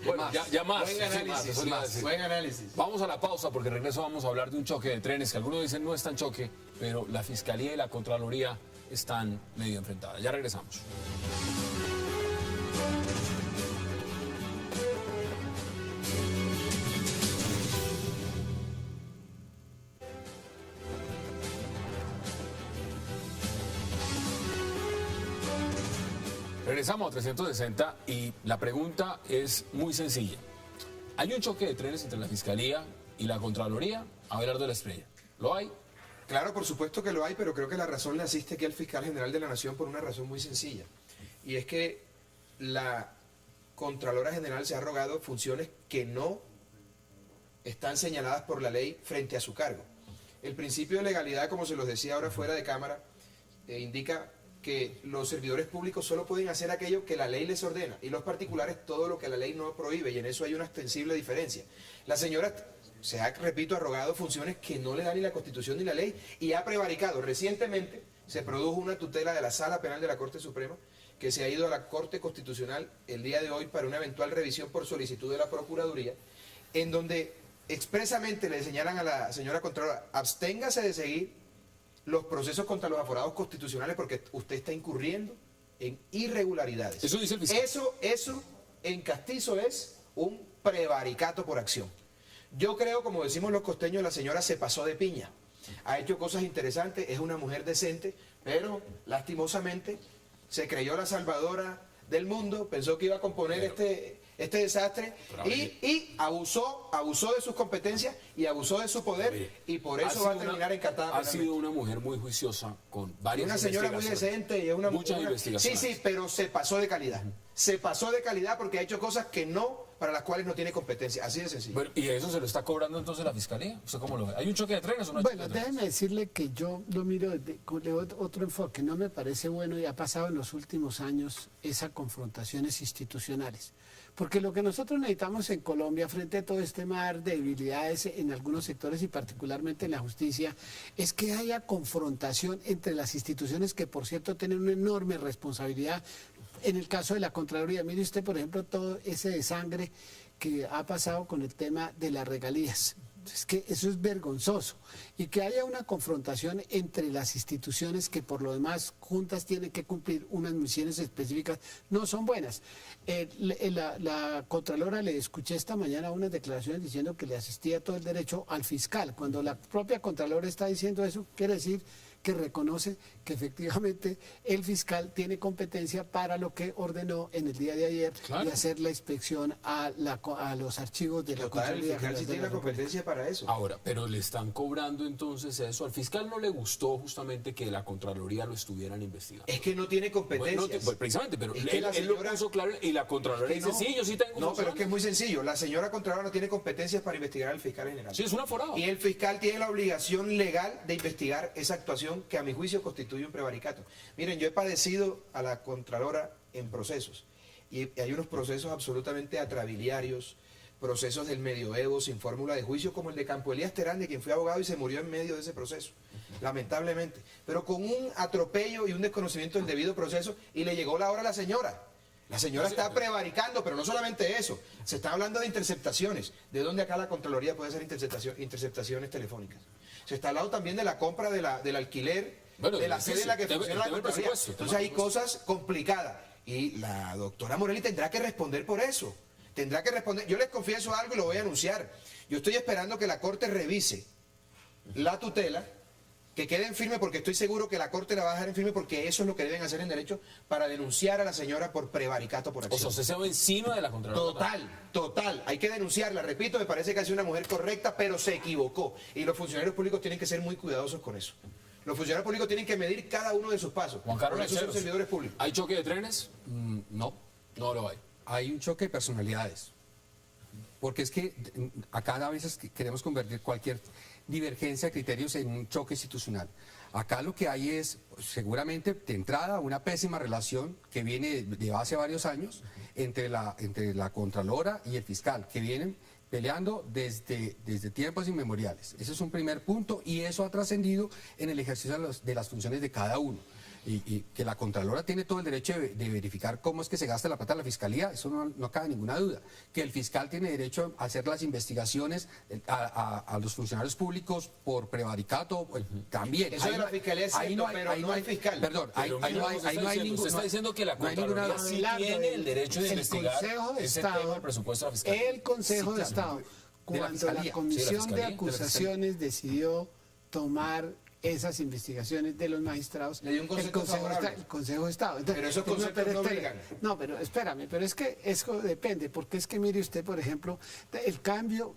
Bueno, ya más. Buen sí, más, análisis, eso le iba a decir. buen análisis. Vamos a la pausa porque regreso vamos a hablar de un choque de trenes que algunos dicen no es tan choque, pero la Fiscalía y la Contraloría están medio enfrentadas. Ya regresamos. Regresamos a 360 y la pregunta es muy sencilla. ¿Hay un choque de trenes entre la Fiscalía y la Contraloría? Abelardo de la Estrella. ¿Lo hay? Claro, por supuesto que lo hay, pero creo que la razón le asiste aquí al fiscal general de la Nación por una razón muy sencilla. Y es que la Contralora General se ha arrogado funciones que no están señaladas por la ley frente a su cargo. El principio de legalidad, como se los decía ahora fuera de cámara, indica que los servidores públicos solo pueden hacer aquello que la ley les ordena y los particulares todo lo que la ley no prohíbe, y en eso hay una extensible diferencia. La señora se ha, repito, arrogado funciones que no le da ni la Constitución ni la ley y ha prevaricado. Recientemente se produjo una tutela de la Sala Penal de la Corte Suprema que se ha ido a la Corte Constitucional el día de hoy para una eventual revisión por solicitud de la Procuraduría, en donde expresamente le señalan a la señora Contralora: absténgase de seguir los procesos contra los aforados constitucionales porque usted está incurriendo en irregularidades. Eso dice el fiscal. Eso en castizo es un prevaricato por acción. Yo creo, como decimos los costeños, la señora se pasó de piña. Ha hecho cosas interesantes, es una mujer decente, pero lastimosamente se creyó la salvadora del mundo, pensó que iba a componer este desastre y abusó de sus competencias y abusó de su poder, y por eso va a terminar encartada Ha penalmente. sido una mujer muy juiciosa con varias Una señora muy investigaciones. decente y es una Muchas una- investigaciones. Sí, pero se pasó de calidad. Se pasó de calidad porque ha hecho cosas que no, para las cuales no tiene competencia. Así de sencillo. Bueno, ¿y eso se lo está cobrando entonces la Fiscalía? ¿Usted cómo lo ve? ¿Hay un choque de trenes o no hay Bueno, choque de trenes? déjeme decirle que yo lo miro con otro enfoque. No me parece bueno, y ha pasado en los últimos años, esas confrontaciones institucionales. Porque lo que nosotros necesitamos en Colombia, frente a todo este mar de debilidades en algunos sectores y particularmente en la justicia, es que haya confrontación entre las instituciones que, por cierto, tienen una enorme responsabilidad. En el caso de la Contraloría, mire usted, por ejemplo, todo ese desangre que ha pasado con el tema de las regalías. Es que eso es vergonzoso. Y que haya una confrontación entre las instituciones que por lo demás juntas tienen que cumplir unas misiones específicas, no son buenas. La Contralora le escuché esta mañana unas declaraciones diciendo que le asistía todo el derecho al fiscal. Cuando la propia Contralora está diciendo eso, quiere decir que reconoce que efectivamente el fiscal tiene competencia para lo que ordenó en el día de ayer Claro. y hacer la inspección a los archivos de la Total, el Contraloría fiscal General sí de tiene la la República. competencia para eso. Ahora, pero le están cobrando entonces eso. Al fiscal no le gustó justamente que la Contraloría lo estuvieran investigando. Es que no tiene Bueno, competencias. pues, precisamente, pero Es que él, la él lo señora- puso claro y la Contraloría Es dice, que no. sí, yo sí tengo No, pero es que es funciones. muy sencillo. La señora Contralora no tiene competencias para investigar al fiscal general. Sí, es una forada. Y el fiscal tiene la obligación legal de investigar esa actuación que a mi juicio constituye un prevaricato. Miren, yo he padecido a la Contralora en procesos. Y hay unos procesos absolutamente atrabiliarios, procesos del medioevo sin fórmula de juicio, como el de Campo Elías Terán, de quien fui abogado y se murió en medio de ese proceso, lamentablemente. Pero con un atropello y un desconocimiento del debido proceso, y le llegó la hora a la señora. La señora está prevaricando, pero no solamente eso. Se está hablando de interceptaciones. ¿De dónde acá la Contraloría puede hacer interceptaciones telefónicas? Se está hablando también de la compra del alquiler, Bueno, de la es sede en la que difícil. funciona la Tema del Contraloría. presupuesto, Entonces hay cosas complicadas. Y la doctora Morelli tendrá que responder por eso. Tendrá que responder. Yo les confieso algo y lo voy a anunciar. Yo estoy esperando que la Corte revise la tutela, que quede en firme, porque estoy seguro que la Corte la va a dejar en firme, porque eso es lo que deben hacer en derecho para denunciar a la señora por prevaricato por O sea, acción. usted se va encima de la Contraloría. Total. Hay que denunciarla. Repito, me parece que ha sido una mujer correcta, pero se equivocó. Y los funcionarios públicos tienen que ser muy cuidadosos con eso. Los funcionarios públicos tienen que medir cada uno de sus pasos. Juan Carlos Por eso son Lanceros, servidores públicos. ¿hay choque de trenes? No, No lo hay. hay un choque de personalidades. Porque es que acá a veces queremos convertir cualquier divergencia de criterios en un choque institucional. Acá lo que hay es, seguramente, de entrada, una pésima relación que viene de hace varios años entre la Contralora y el fiscal, que vienen peleando desde tiempos inmemoriales. Ese es un primer punto y eso ha trascendido en el ejercicio de las funciones de cada uno. Y que la Contralora tiene todo el derecho de verificar cómo es que se gasta la plata de la Fiscalía, eso no cabe ninguna duda. Que el fiscal tiene derecho a hacer las investigaciones a los funcionarios públicos por prevaricato, también. Eso de la Fiscalía es cierto, pero no hay fiscal. Perdón, ahí Pero no mira, hay usted está ningún... diciendo- usted está diciendo que la no hay ninguna- Contraloría sí Abelardo, tiene el derecho de el investigar Consejo de ese Estado, tema del presupuesto de la Fiscalía. El Consejo Sí, de claro. Estado, De la cuando la Fiscalía. Comisión Sí, de la Fiscalía, de Acusaciones decidió tomar esas investigaciones de los magistrados, Le dio un concepto favorable. el Consejo de Estado. Pero esos conceptos pero no espere. obligan. No, pero espérame, pero es que eso depende, porque es que mire usted, por ejemplo, el cambio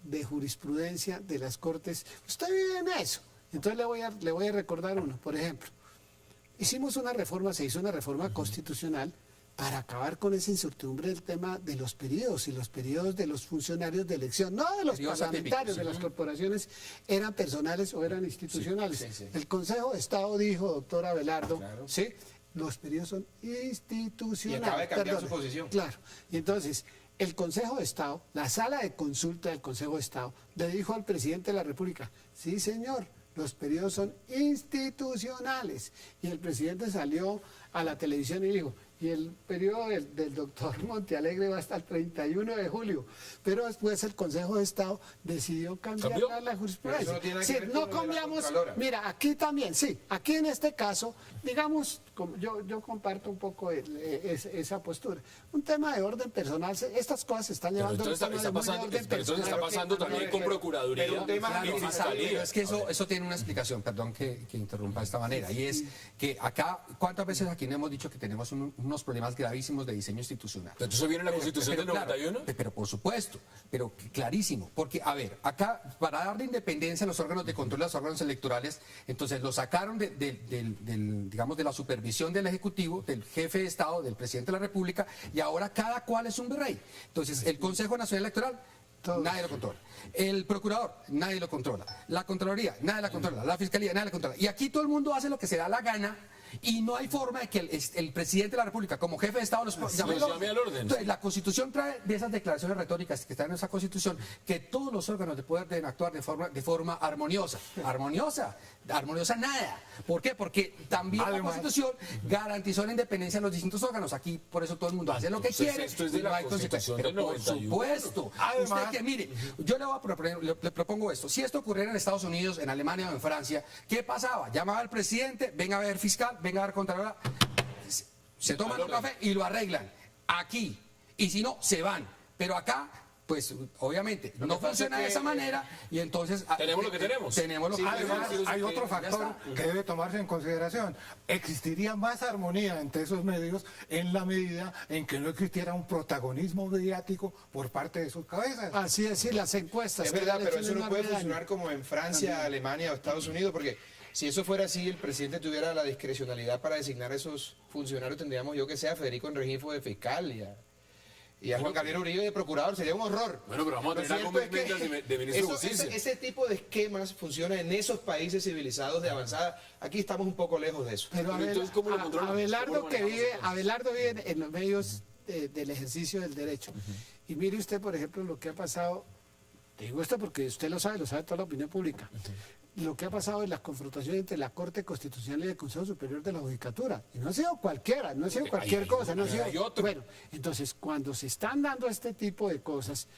de jurisprudencia de las Cortes, usted vive en eso. Entonces le voy a recordar uno, por ejemplo. Se hizo una reforma constitucional para acabar con esa incertidumbre del tema de los periodos, y los periodos de los funcionarios de elección, no de los Periodos parlamentarios, atípicos, de las corporaciones, eran personales o eran institucionales. sí, sí. El Consejo de Estado dijo, doctor Abelardo, ¿sí? Los periodos son institucionales. Y acaba de cambiar su Perdón. posición. Claro. Y entonces, el Consejo de Estado, la sala de consulta del Consejo de Estado, le dijo al presidente de la República, sí señor, los periodos son institucionales. Y el presidente salió a la televisión y dijo, y el periodo del doctor Montealegre va hasta el 31 de julio. Pero después el Consejo de Estado decidió cambiar ¿Cambió? la jurisprudencia. Pero eso no tiene nada Sí, que ver no con lo de la cambiamos, Contralora. mira, aquí también, sí, aquí en este caso, digamos, como yo comparto un poco esa postura. Un tema de orden personal, estas cosas se están Pero llevando entonces a un tema está de muy pasando, orden pero entonces está personal. pasando también con Procuraduría pero un tema y claro, Pero Fiscalía. es que eso tiene una explicación, perdón que interrumpa de esta manera, y es que acá, ¿cuántas veces aquí no hemos dicho que tenemos unos problemas gravísimos de diseño institucional? Pero entonces viene la Constitución del claro, 91. pero por supuesto, pero clarísimo, porque a ver, acá para darle independencia a los órganos de control, a los órganos electorales, entonces lo sacaron digamos, de la supervisión del Ejecutivo, del jefe de Estado, del presidente de la República, y ahora cada cual es un virrey. Entonces, el Consejo Nacional Electoral, nadie lo controla. El procurador, nadie lo controla. La Contraloría, nadie la controla. La Fiscalía, nadie la controla. Y aquí todo el mundo hace lo que se da la gana. Y no hay forma de que el presidente de la República, como jefe de Estado, los llame al orden. Entonces, la Constitución trae de esas declaraciones retóricas que están en esa Constitución que todos los órganos de poder deben actuar de forma armoniosa. Armoniosa nada. ¿Por qué? Porque también la Constitución garantizó la independencia de los distintos órganos. Aquí, por eso todo el mundo hace lo que Entonces, quiere. esto es de y no la hay consecuencias. Constitución del Pero por 91. supuesto. Usted que, mire, yo le propongo esto. Si esto ocurriera en Estados Unidos, en Alemania o en Francia, ¿qué pasaba? Llamaba al presidente, venga a ver fiscal, venga a ver contralora, se toman un café y lo arreglan. Aquí. Y si no, se van. Pero acá pues obviamente Lo no que pasa funciona es de que, esa manera y entonces... Tenemos lo que tenemos. Tenemos lo que Además, tenemos. hay otro Ya factor está. que debe tomarse en consideración. Existiría más armonía entre esos medios en la medida en que no existiera un protagonismo mediático por parte de sus cabezas. Así es, sí, las encuestas. Es que verdad, le pero hacen eso no un puede enorme daño. funcionar como en Francia, Alemania o Estados Unidos, porque si eso fuera así, el presidente tuviera la discrecionalidad para designar a esos funcionarios, tendríamos yo que sea a Federico Enregifo de fiscal y a Juan Gabriel Uribe de procurador, sería un horror. Bueno, pero vamos a Lo tener a cierto Gómez es que Méndez de ministro de Justicia. ese tipo de esquemas funciona en esos países civilizados de avanzada. Aquí estamos un poco lejos de eso. Pero Pero entonces, ¿cómo lo controlamos? Abelardo, ¿Cómo lo que manejamos vive, entonces? Abelardo vive en los medios del ejercicio del derecho. Y mire usted, por ejemplo, lo que ha pasado, te digo esto porque usted lo sabe toda la opinión pública, lo que ha pasado en la confrontación entre la Corte Constitucional y el Consejo Superior de la Judicatura. Y no ha sido cualquiera, no ha sido cualquier cosa, no ha sido... hay otro. Bueno, entonces, cuando se están dando este tipo de cosas,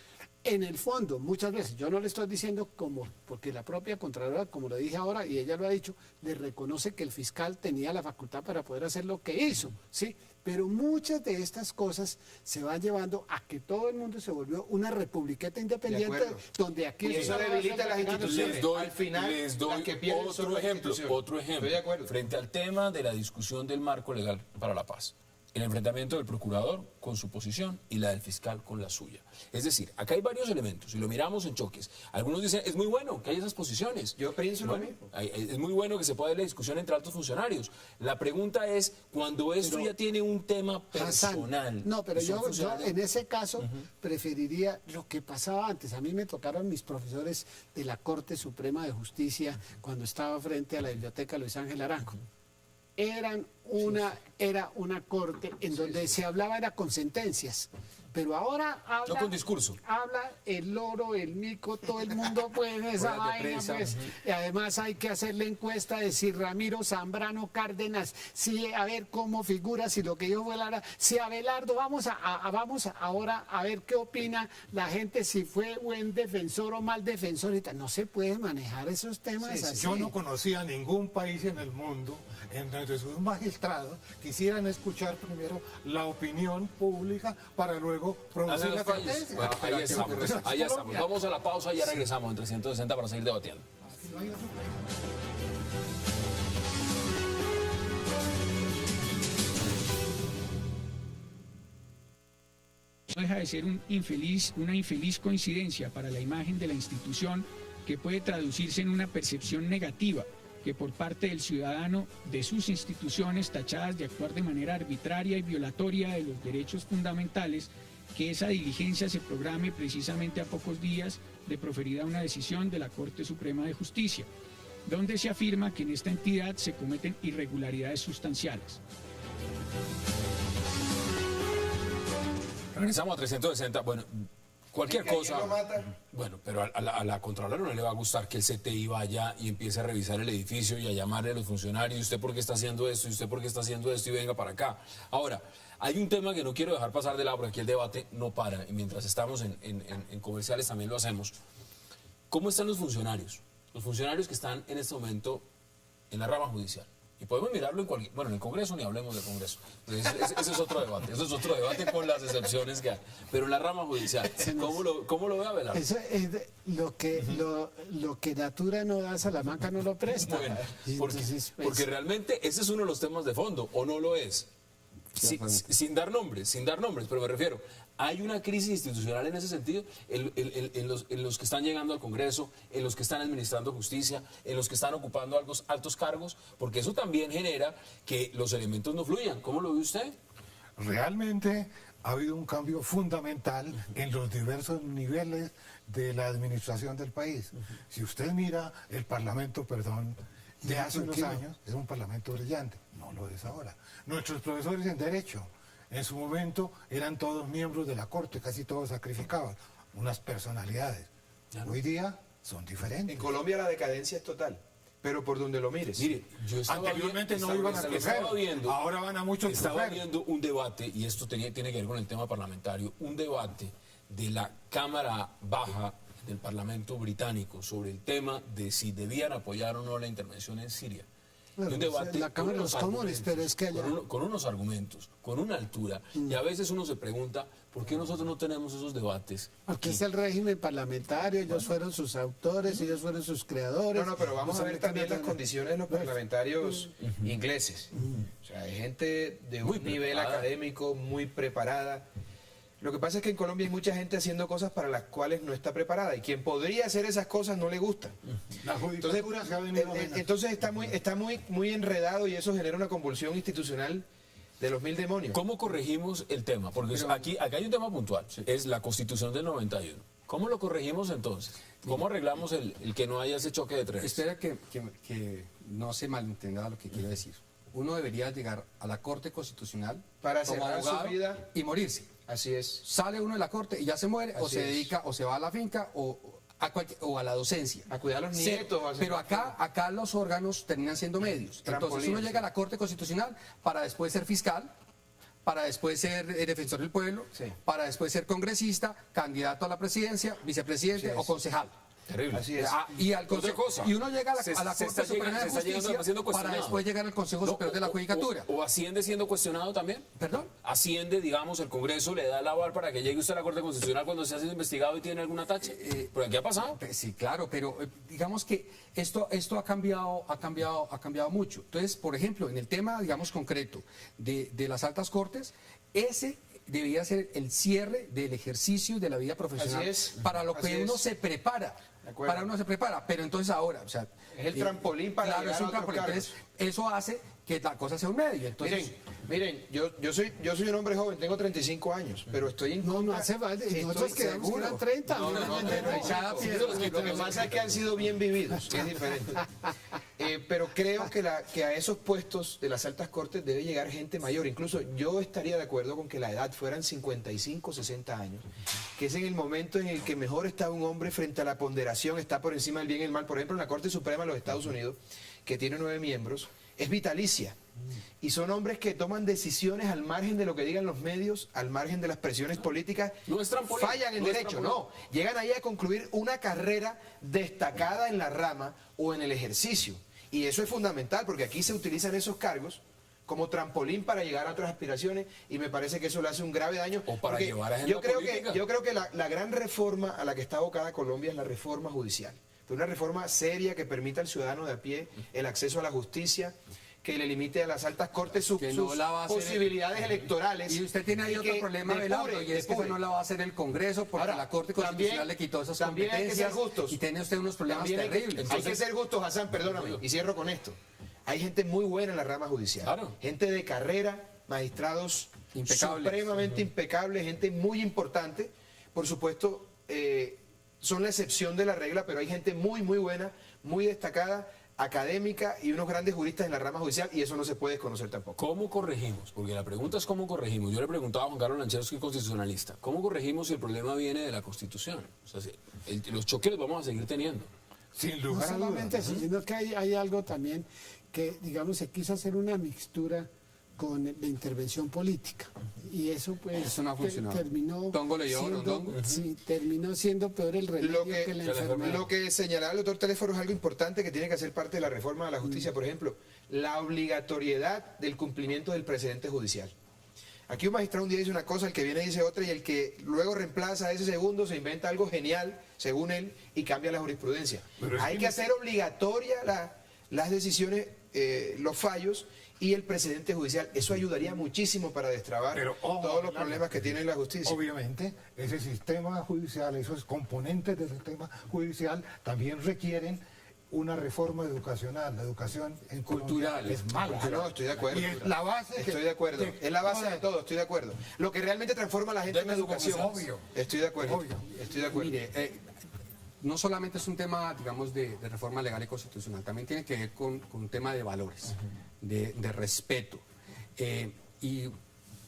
en el fondo, muchas veces, yo no le estoy diciendo como, porque la propia Contralora, como lo dije ahora, y ella lo ha dicho, le reconoce que el fiscal tenía la facultad para poder hacer lo que hizo, ¿sí? Pero muchas de estas cosas se van llevando a que todo el mundo se volvió una republiqueta independiente, acuerdo. donde aquí... Y eso debilita las instituciones. Les doy las que pierden son otro las ejemplo, instituciones. Estoy de acuerdo. frente al tema de la discusión del marco legal para la paz. El enfrentamiento del procurador con su posición y la del fiscal con la suya. Es decir, acá hay varios elementos y lo miramos en choques. Algunos dicen, es muy bueno que haya esas posiciones. Yo pienso lo Bueno, mismo. es muy bueno que se pueda dar la discusión entre altos funcionarios. La pregunta es, cuando esto ya tiene un tema Hassan, personal. no, pero y son yo funcionarios- en ese caso preferiría lo que pasaba antes. A mí me tocaron mis profesores de la Corte Suprema de Justicia cuando estaba frente a la biblioteca Luis Ángel Arango. Era una corte en donde se hablaba era con sentencias. Pero ahora habla, No con discurso. habla el loro, el mico, todo el mundo puede en esa Ruedas de vaina, prensa, pues. Y además hay que hacer la encuesta de si Ramiro Zambrano Cárdenas, si a ver cómo figura, si lo que yo fue Lara, si Abelardo, vamos ahora a ver qué opina la gente, si fue buen defensor o mal defensor y tal. No se puede manejar esos temas así. Yo no conocía ningún país en el mundo en donde sus magistrados quisieran escuchar primero la opinión pública para luego producir Hacen la los fallos. sentencia. Bueno, ahí Pero estamos, aquí ocurre. ahí estamos. Vamos a la pausa y ya regresamos en 360 para seguir debatiendo. No deja de ser una infeliz coincidencia para la imagen de la institución que puede traducirse en una percepción negativa que por parte del ciudadano de sus instituciones tachadas de actuar de manera arbitraria y violatoria de los derechos fundamentales, que esa diligencia se programe precisamente a pocos días de proferida una decisión de la Corte Suprema de Justicia, donde se afirma que en esta entidad se cometen irregularidades sustanciales. Regresamos a 360. Bueno, cualquier ¿Que ayer cosa. lo mata? Bueno, pero a la Contralora no le va a gustar que el CTI vaya y empiece a revisar el edificio y a llamarle a los funcionarios. ¿Y usted por qué está haciendo esto? ¿Y usted por qué está haciendo esto? Y venga para acá. Ahora, hay un tema que no quiero dejar pasar de lado porque aquí el debate no para. Y mientras estamos en comerciales también lo hacemos. ¿Cómo están los funcionarios? Los funcionarios que están en este momento en la rama judicial. Y podemos mirarlo en cualquier... Bueno, en el Congreso ni hablemos del Congreso. Ese es otro debate. Ese es otro debate con las excepciones que hay. Pero en la rama judicial, ¿cómo lo ve Abelardo? Eso es lo que Natura no da, Salamanca no lo presta. Bueno, Y porque, entonces, pues, porque realmente ese es uno de los temas de fondo, ¿o no lo es? Sin dar nombres, pero me refiero, hay una crisis institucional en ese sentido, en los que están llegando al Congreso, en los que están administrando justicia, en los que están ocupando altos cargos, porque eso también genera que los elementos no fluyan. ¿Cómo lo ve usted? Realmente ha habido un cambio fundamental en los diversos niveles de la administración del país. Si usted mira el Parlamento, de hace unos años, es un Parlamento brillante, no lo es ahora. Nuestros profesores en Derecho, en su momento, eran todos miembros de la Corte, casi todos sacrificaban, unas personalidades. Hoy día son diferentes. En Colombia la decadencia es total, pero por donde lo mires. Mire, yo estaba Anteriormente no iban a estaba escoger, viendo, ahora van a muchos Estaba escoger. viendo un debate, y esto tiene que ver con el tema parlamentario, un debate de la Cámara Baja del Parlamento británico sobre el tema de si debían apoyar o no la intervención en Siria. Bueno, un debate la Cámara de los Comunes, pero es que allá... con unos argumentos, con una altura, y a veces uno se pregunta, ¿por qué nosotros no tenemos esos debates? Porque es el régimen parlamentario, ellos fueron sus autores, ellos fueron sus creadores. No, pero vamos a ver también las con condiciones de los parlamentarios ingleses. O sea, hay gente de un Muy nivel preparada. académico muy preparada. Lo que pasa es que en Colombia hay mucha gente haciendo cosas para las cuales no está preparada y quien podría hacer esas cosas no le gusta. La Entonces, judicatura se ha venido entonces está muy enredado y eso genera una convulsión institucional de los mil demonios. ¿Cómo corregimos el tema? Porque aquí hay un tema puntual, es la Constitución del 91. ¿Cómo lo corregimos entonces? ¿Cómo arreglamos el que no haya ese choque de trenes? Espera que no se malentienda lo que quiero decir. Uno debería llegar a la Corte Constitucional Para como cerrar su abogado vida. y morirse. Así es. Sale uno de la Corte y ya se muere, o Así se es. dedica, o se va a la finca, o a la docencia. A cuidar a los nietos. a hacer- Pero acá los órganos terminan siendo medios. Entonces Trampolín, uno sí. llega a la Corte Constitucional para después ser fiscal, para después ser defensor del pueblo, Sí. para después ser congresista, candidato a la presidencia, vicepresidente Sí, o concejal. Terrible. Así es. Y, al Otra consejo, cosa. y uno llega a la Se Corte está Suprema llegando- de se está llegando- Justicia siendo para cuestionado. después llegar al Consejo Superior de la Judicatura. O asciende siendo cuestionado también. ¿Perdón? Asciende, digamos, el Congreso le da el aval para que llegue usted a la Corte Constitucional cuando se ha sido investigado y tiene alguna tacha. ¿Pero qué ha pasado? Sí, claro, pero digamos que esto ha cambiado mucho. Entonces, por ejemplo, en el tema, digamos, concreto de las altas cortes, ese debería ser el cierre del ejercicio de la vida profesional Así es. para lo Así que uno es. se prepara. De acuerdo. Para uno se prepara, pero entonces ahora, o sea, Es el trampolín para claro, llegar es un a otros trampolín. Entonces, eso hace que la cosa sea un medio. Entonces, Miren, yo soy un hombre joven, tengo 35 años, pero estoy en No, no contra- hace falta. Estoy Nosotros quedamos que seguro. eran 30. No, cada Lo que pasa es que han sido bien vividos, que es diferente. Pero creo que a esos puestos de las altas cortes debe llegar gente mayor. Incluso yo estaría de acuerdo con que la edad fueran 55, 60 años, que es en el momento en el que mejor está un hombre frente a la ponderación, está por encima del bien y el mal. Por ejemplo, en la Corte Suprema de los Estados Unidos, que tiene 9 miembros, es vitalicia. Y son hombres que toman decisiones al margen de lo que digan los medios, al margen de las presiones políticas. No es trampolín, Fallan en no es derecho, trampolín. no. Llegan ahí a concluir una carrera destacada en la rama o en el ejercicio. Y eso es fundamental porque aquí se utilizan esos cargos como trampolín para llegar a otras aspiraciones y me parece que eso le hace un grave daño. O para porque llevar agenda yo creo política. yo creo que la gran reforma a la que está abocada Colombia es la reforma judicial. Pero una reforma seria que permita al ciudadano de a pie el acceso a la justicia, que le limite a las altas cortes sus que no la va a hacer posibilidades electorales. y usted tiene ahí otro que problema, Belardo, y es que eso no la va a hacer el Congreso, porque Ahora, la Corte también- Constitucional le quitó esas también hay que ser competencias justos. y tiene usted unos problemas También terribles. hay que ser justos, Hassan, perdóname, y cierro con esto. Hay gente muy buena en la rama judicial. Claro. Gente de carrera, magistrados Impecables. supremamente impecables, gente muy importante. Por supuesto, son la excepción de la regla, pero hay gente muy, muy buena, muy destacada, académica y unos grandes juristas en la rama judicial y eso no se puede desconocer tampoco. ¿Cómo corregimos? Porque la pregunta es cómo corregimos. Yo le preguntaba a Juan Carlos Lancheros, que es constitucionalista, ¿cómo corregimos si el problema viene de la Constitución? O sea, los choques los vamos a seguir teniendo. Sin No lugar a solamente dudas. eso, sino que hay algo también que, digamos, se quiso hacer una mixtura con la intervención política. Y eso, pues, Eso no ha funcionado. terminó Tongo le dio, siendo, Rondongo. sí, terminó siendo peor el remedio que la enfermedad. Lo que señalaba el doctor Teléfono es algo importante que tiene que hacer parte de la reforma de la justicia. Por ejemplo, la obligatoriedad del cumplimiento del precedente judicial. Aquí un magistrado un día dice una cosa, el que viene dice otra, y el que luego reemplaza a ese segundo se inventa algo genial, según él, y cambia la jurisprudencia. Hay que hacer obligatoria las decisiones, los fallos y el precedente judicial. Eso ayudaría muchísimo para destrabar Pero, ojo, todos los Belardo, problemas que tiene la justicia. Obviamente, ese sistema judicial, esos componentes del sistema judicial también requieren una reforma educacional. La educación en Colombia Cultural. es mala. No, estoy de acuerdo. Y es la base. Estoy de acuerdo. Es la base de todo, estoy de acuerdo. Lo que realmente transforma a la gente en la Deme su educación. conclusión. Obvio. Estoy de acuerdo. Obvio. Estoy de acuerdo. Mire, no solamente es un tema, digamos, de reforma legal y constitucional, también tiene que ver con un tema de valores, de respeto. Y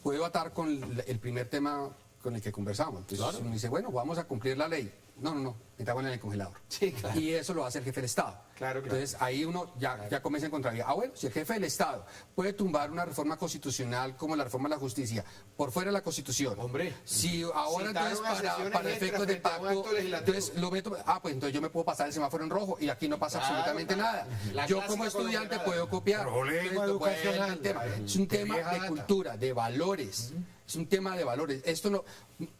puedo atar con el primer tema con el que conversamos. Entonces uno dice, bueno, vamos a cumplir la ley. No, meter agua en el congelador. Sí, claro. Y eso lo hace el jefe del Estado. Claro. Entonces ahí uno ya comienza a encontrar, bueno, si el jefe del Estado puede tumbar una reforma constitucional como la reforma de la justicia por fuera de la Constitución, Hombre, si ahora citaron entonces a sesiones para extras efectos del frente a un pacto, acto legislativo. entonces lo meto, pues entonces yo me puedo pasar el semáforo en rojo y aquí no pasa Claro, absolutamente claro. nada. La Yo clásica como estudiante colombiana. puedo copiar. Problema Entonces, vuelve educacional. el tema. Es un tema Vieja de data. cultura, de valores. Es un tema de valores. Esto no.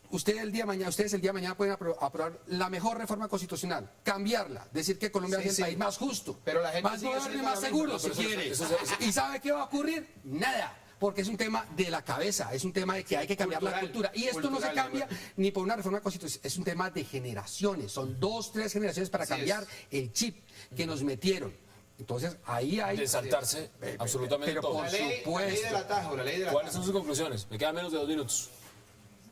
Ustedes el día de mañana pueden aprobar la mejor reforma constitucional, cambiarla, decir que Colombia Sí, es el sí. país más justo, Pero la gente más sigue moderno y haciendo más lo seguro, mismo. si No, pero quiere. eso- ¿Y sabe qué va a ocurrir? Nada. Porque es un tema de la cabeza, es un tema de que hay que cambiar la Cultural, cultura. Y esto no se cultural, cambia de acuerdo. ni por una reforma constitucional, es un tema de generaciones. Son 2, 3 generaciones para Así cambiar es. el chip que nos metieron. Entonces ahí hay... De saltarse absolutamente pero todo. por La ley del supuesto. atajo, la ley del ¿Cuáles atajo. son sus conclusiones? Me quedan menos de 2 minutos.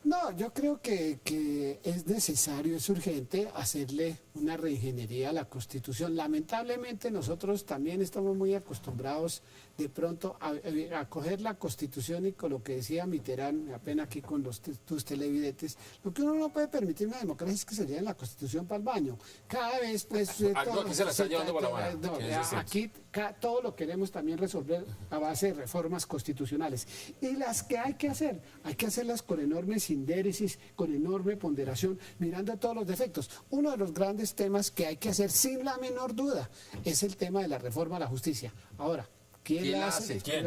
No, yo creo que es necesario, es urgente hacerle una reingeniería a la Constitución. Lamentablemente nosotros también estamos muy acostumbrados de pronto a coger la Constitución y con lo que decía Mitterrand, apenas aquí con tus televidentes, lo que uno no puede permitir en una democracia es que se lleven la Constitución para el baño. Cada vez, pues... Aquí se la están llevando para la mano, no, que es distinto. aquí todo lo queremos también resolver a base de reformas constitucionales. Y las que hay que hacerlas con enorme sindéresis, con enorme ponderación, mirando todos los defectos. Uno de los grandes temas que hay que hacer sin la menor duda es el tema de la reforma a la justicia. Ahora, ¿quién la hace? ¿Quién?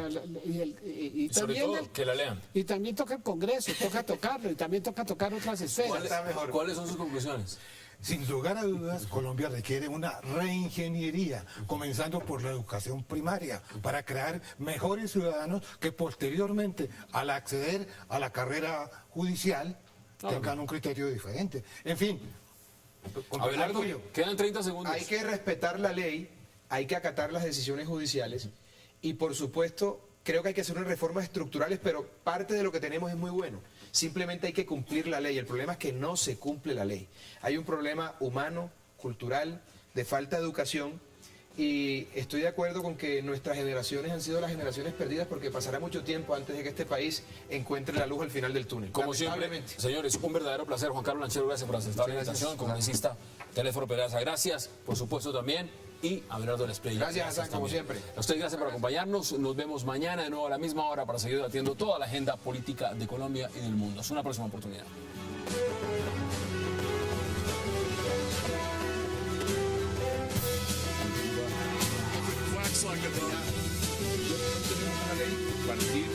Y Sobre también todo, que la lean. y también toca el Congreso, toca tocarlo, y también toca tocar otras esferas. ¿Cuáles son sus conclusiones? Sin lugar a dudas, Colombia requiere una reingeniería, comenzando por la educación primaria, para crear mejores ciudadanos que posteriormente, al acceder a la carrera judicial, tengan un criterio diferente. En fin, Abelardo, concluyo. quedan 30 segundos. Hay que respetar la ley, hay que acatar las decisiones judiciales y por supuesto creo que hay que hacer unas reformas estructurales, pero parte de lo que tenemos es muy bueno. Simplemente hay que cumplir la ley. El problema es que no se cumple la ley. Hay un problema humano, cultural, de falta de educación y estoy de acuerdo con que nuestras generaciones han sido las generaciones perdidas porque pasará mucho tiempo antes de que este país encuentre la luz al final del túnel. Como siempre, Lamentablemente. señores, un verdadero placer. Juan Carlos Lanchero, gracias por aceptar la invitación. Congresista Teléfono Pedraza, gracias. Por supuesto también. Y Abelardo Lesplay. Gracias, Hassan, como también. siempre. A ustedes gracias por acompañarnos. Nos vemos mañana de nuevo a la misma hora para seguir debatiendo toda la agenda política de Colombia y del mundo. Hasta una próxima oportunidad. Tenemos una ley compartir